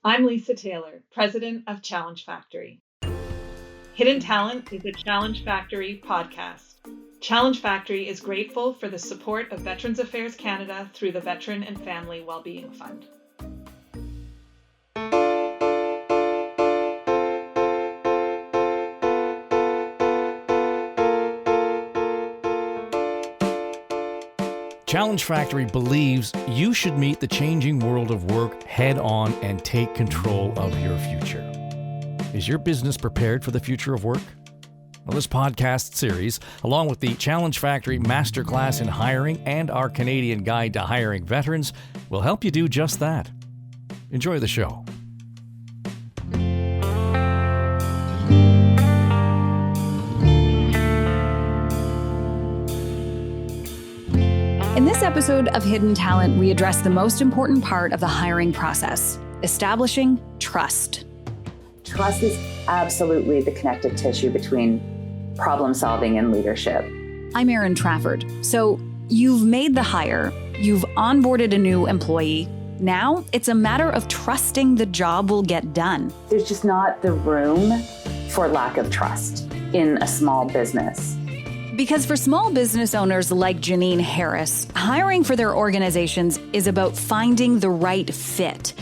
I'm Lisa Taylor, president of Challenge Factory. Hidden Talent is a Challenge Factory podcast. Challenge Factory is grateful for the support of Veterans Affairs Canada through the Veteran and Family Wellbeing Fund. Challenge Factory believes you should meet the changing world of work head on and take control of your future. Is your business prepared for the future of work? Well, this podcast series, along with the Challenge Factory Masterclass in Hiring and our Canadian Guide to Hiring Veterans, will help you do just that. Enjoy the show. In this episode of Hidden Talent, we address the most important part of the hiring process, establishing trust. Trust is absolutely the connective tissue between problem solving and leadership. I'm Erin Trafford. So you've made the hire, you've onboarded a new employee. Now it's a matter of trusting the job will get done. There's just not the room for lack of trust in a small business. Because for small business owners like Janine Harris, hiring for their organizations is about finding the right fit.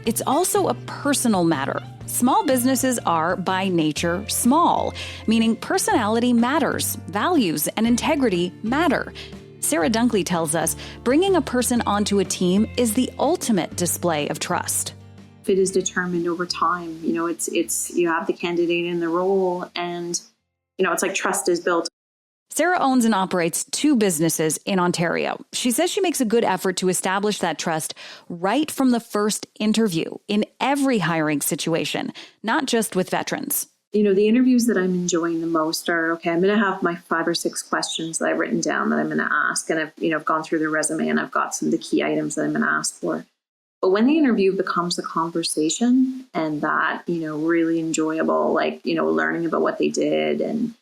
It's also a personal matter. Small businesses are, by nature, small, meaning personality matters, values and integrity matter. Sarah Dunkley tells us bringing a person onto a team is the ultimate display of trust. It is determined over time. It's you have the candidate in the role and, it's like trust is built. Sarah owns and operates 2 businesses in Ontario. She says she makes a good effort to establish that trust right from the first interview in every hiring situation, not just with veterans. The interviews that I'm enjoying the most are, I'm going to have my 5 or 6 questions that I've written down that I'm going to ask. And I've gone through the resume and I've got some of the key items that I'm going to ask for. But when the interview becomes a conversation and that, really enjoyable, learning about what they did and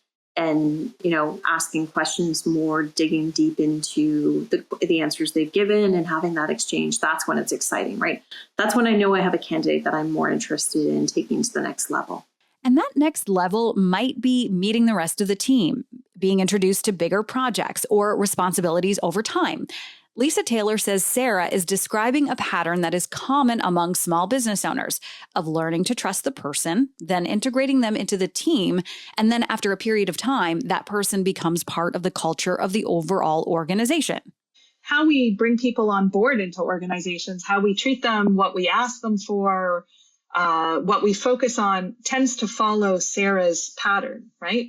asking questions more, digging deep into the answers they've given and having that exchange, that's when it's exciting, right? That's when I know I have a candidate that I'm more interested in taking to the next level. And that next level might be meeting the rest of the team, being introduced to bigger projects or responsibilities over time. Lisa Taylor says Sarah is describing a pattern that is common among small business owners of learning to trust the person, then integrating them into the team, and then after a period of time, that person becomes part of the culture of the overall organization. How we bring people on board into organizations, how we treat them, what we ask them for, what we focus on tends to follow Sarah's pattern, right?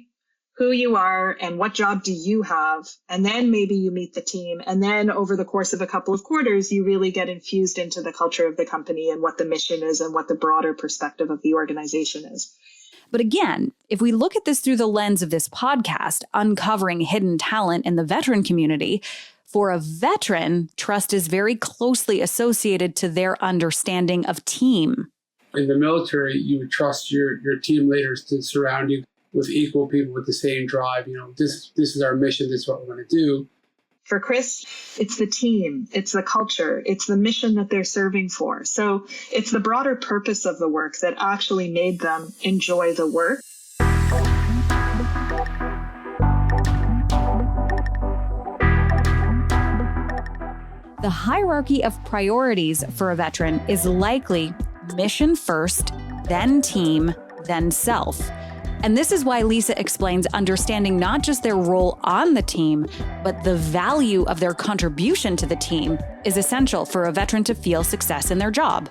Who you are and what job do you have, and then maybe you meet the team, and then over the course of a couple of quarters, you really get infused into the culture of the company and what the mission is and what the broader perspective of the organization is. But again, if we look at this through the lens of this podcast, uncovering hidden talent in the veteran community, for a veteran, trust is very closely associated to their understanding of team. In the military, you would trust your team leaders to surround you with equal people with the same drive. This is our mission. This is what we're going to do. For Chris, it's the team, it's the culture, it's the mission that they're serving for. So it's the broader purpose of the work that actually made them enjoy the work. The hierarchy of priorities for a veteran is likely mission first, then team, then self. And this is why Lisa explains understanding not just their role on the team, but the value of their contribution to the team is essential for a veteran to feel success in their job.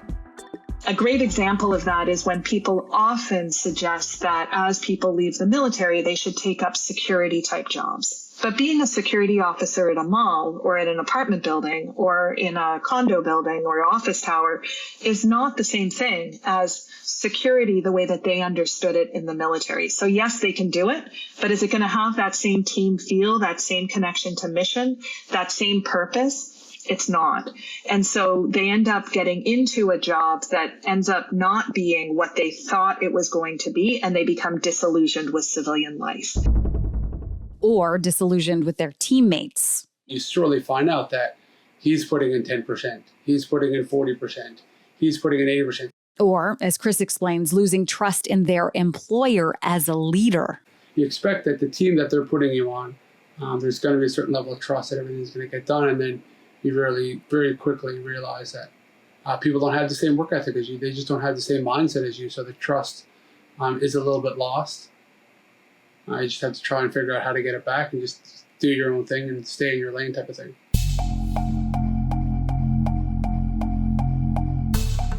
A great example of that is when people often suggest that as people leave the military, they should take up security type jobs. But being a security officer at a mall or at an apartment building or in a condo building or office tower is not the same thing as security the way that they understood it in the military. So yes, they can do it, but is it going to have that same team feel, that same connection to mission, that same purpose? It's not. And so they end up getting into a job that ends up not being what they thought it was going to be, and they become disillusioned with civilian life. Or disillusioned with their teammates. You surely find out that he's putting in 10%, he's putting in 40%, he's putting in 80%. Or, as Chris explains, losing trust in their employer as a leader. You expect that the team that they're putting you on, there's going to be a certain level of trust that everything's going to get done. And then you really very quickly realize that people don't have the same work ethic as you. They just don't have the same mindset as you. So the trust is a little bit lost. You just have to try and figure out how to get it back and just do your own thing and stay in your lane type of thing.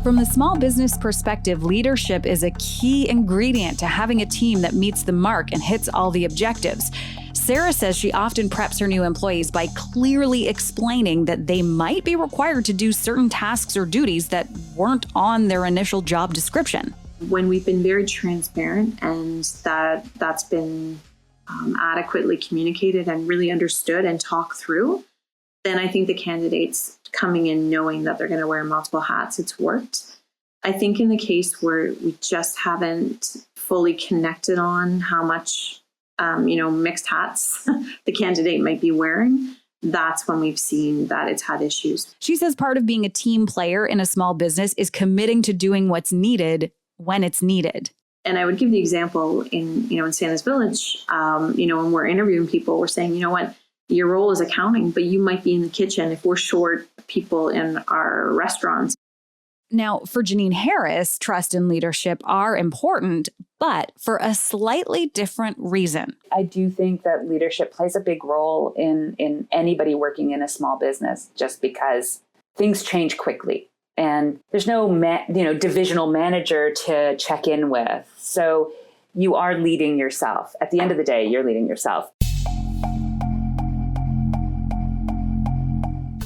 From the small business perspective, leadership is a key ingredient to having a team that meets the mark and hits all the objectives. Sarah says she often preps her new employees by clearly explaining that they might be required to do certain tasks or duties that weren't on their initial job description. When we've been very transparent and that's been adequately communicated and really understood and talked through, then I think the candidates coming in knowing that they're going to wear multiple hats, it's worked. I think in the case where we just haven't fully connected on how much, mixed hats the candidate might be wearing, that's when we've seen that it's had issues. She says part of being a team player in a small business is committing to doing what's needed when it's needed. And I would give the example in Santa's Village, when we're interviewing people, we're saying, you know what, your role is accounting, but you might be in the kitchen if we're short people in our restaurants. Now, for Janine Harris, trust and leadership are important, but for a slightly different reason. I do think that leadership plays a big role in anybody working in a small business, just because things change quickly and there's no divisional manager to check in with. So you are leading yourself. At the end of the day, you're leading yourself.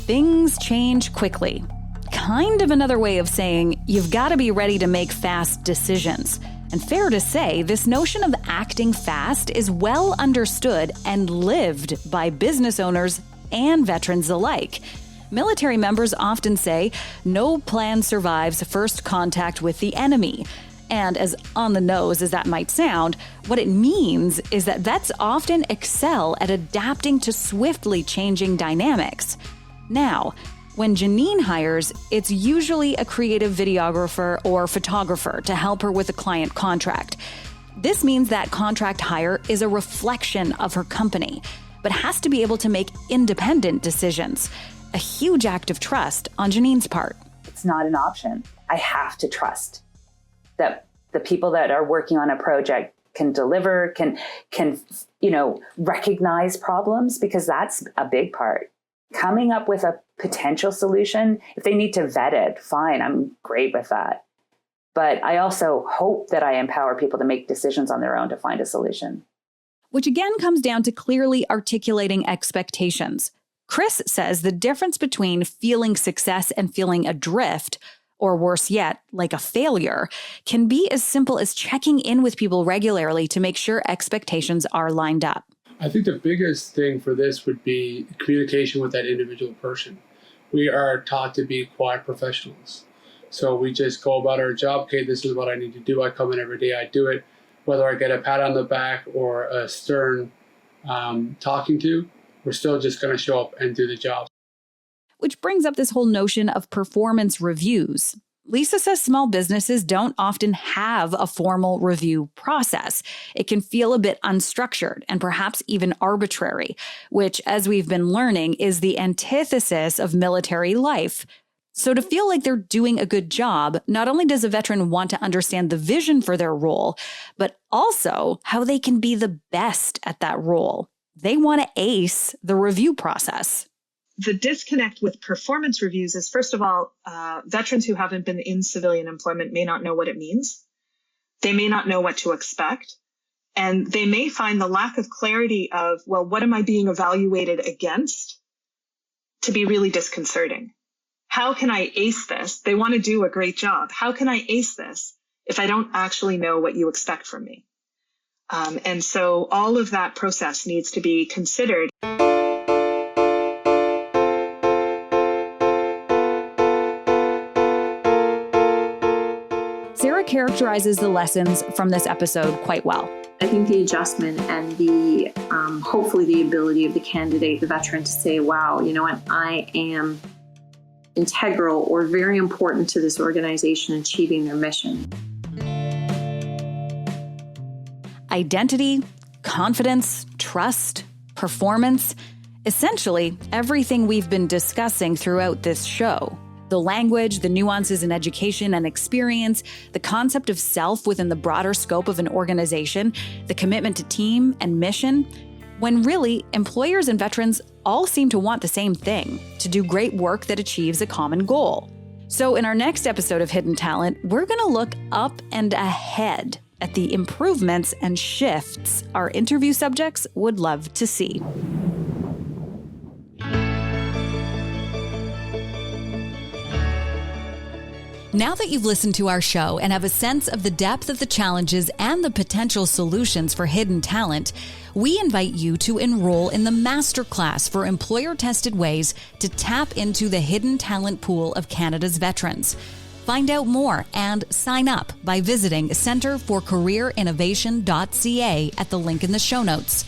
Things change quickly. Kind of another way of saying you've got to be ready to make fast decisions. And fair to say, this notion of acting fast is well understood and lived by business owners and veterans alike. Military members often say, no plan survives first contact with the enemy. And as on the nose as that might sound, what it means is that vets often excel at adapting to swiftly changing dynamics. Now, when Janine hires, it's usually a creative videographer or photographer to help her with a client contract. This means that contract hire is a reflection of her company, but has to be able to make independent decisions. A huge act of trust on Janine's part. It's not an option. I have to trust that the people that are working on a project can deliver, can recognize problems, because that's a big part. Coming up with a potential solution, if they need to vet it, fine, I'm great with that. But I also hope that I empower people to make decisions on their own to find a solution. Which again comes down to clearly articulating expectations. Chris says the difference between feeling success and feeling adrift, or worse yet, like a failure, can be as simple as checking in with people regularly to make sure expectations are lined up. I think the biggest thing for this would be communication with that individual person. We are taught to be quiet professionals. So we just go about our job. Okay, this is what I need to do. I come in every day, I do it. Whether I get a pat on the back or a stern talking to, we're still just going to show up and do the job. Which brings up this whole notion of performance reviews. Lisa says small businesses don't often have a formal review process. It can feel a bit unstructured and perhaps even arbitrary, which, as we've been learning, is the antithesis of military life. So to feel like they're doing a good job, not only does a veteran want to understand the vision for their role, but also how they can be the best at that role. They want to ace the review process. The disconnect with performance reviews is, first of all, veterans who haven't been in civilian employment may not know what it means. They may not know what to expect. And they may find the lack of clarity of, well, what am I being evaluated against, to be really disconcerting. How can I ace this? They want to do a great job. How can I ace this if I don't actually know what you expect from me? And so all of that process needs to be considered. Sarah characterizes the lessons from this episode quite well. I think the adjustment and the hopefully the ability of the candidate, the veteran, to say, wow, you know what, I am integral or very important to this organization achieving their mission. Identity, confidence, trust, performance, essentially everything we've been discussing throughout this show. The language, the nuances in education and experience, the concept of self within the broader scope of an organization, the commitment to team and mission, when really employers and veterans all seem to want the same thing, to do great work that achieves a common goal. So in our next episode of Hidden Talent, we're going to look up and ahead at the improvements and shifts our interview subjects would love to see. Now that you've listened to our show and have a sense of the depth of the challenges and the potential solutions for hidden talent, we invite you to enroll in the masterclass for employer-tested ways to tap into the hidden talent pool of Canada's veterans. Find out more and sign up by visiting centerforcareerinnovation.ca at the link in the show notes.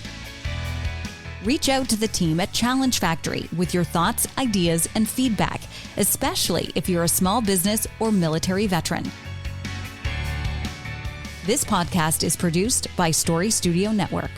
Reach out to the team at Challenge Factory with your thoughts, ideas, and feedback, especially if you're a small business or military veteran. This podcast is produced by Story Studio Network.